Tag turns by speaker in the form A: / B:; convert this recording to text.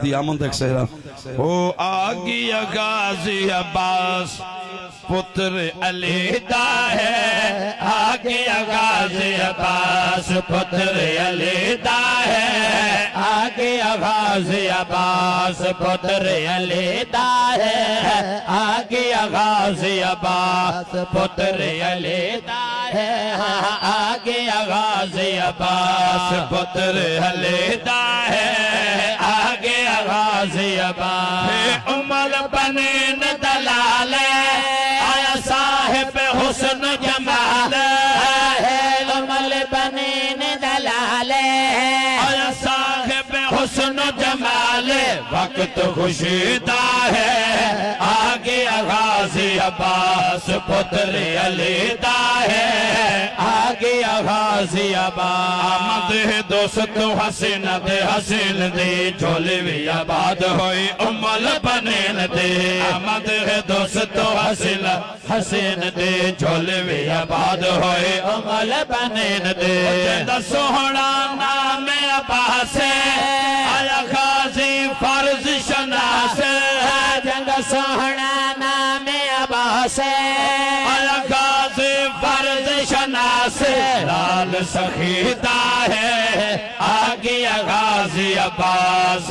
A: दी आमन देख सेरा ओ आगी गाजी अब्बास पुत्र अलीदा है आगे गाजी अब्बास पुत्र अलीदा है आगे गाजी अब्बास पुत्र अलीदा है आगे गाजी अब्बास पुत्र अलीदा है आगे गाजी अब्बास पुत्र अलीदा है आगे गाजी अब्बास उमर बने न दलाल आया साहिब हुस्न जमाल है उमर बने न दलाल आया साहिब हुस्न जमाल वक्त खुशीदा है आगे गाजी अब्बास पुत्र अलीदा है आगे गाजी अब्बास आमद है दोस्त हसीन दे झोले भी आबाद होई उमल बने न दे आमद है दोस्त हसीन दे झोले भी आबाद होई उमल बने न दे सोहना नाम अब्बास आया गाजी फर्ज शनास जंग सोहना नाम अब्बास आया गाजी फर्ज शनास लाल सखीदा है आगे गाजी अब्बास।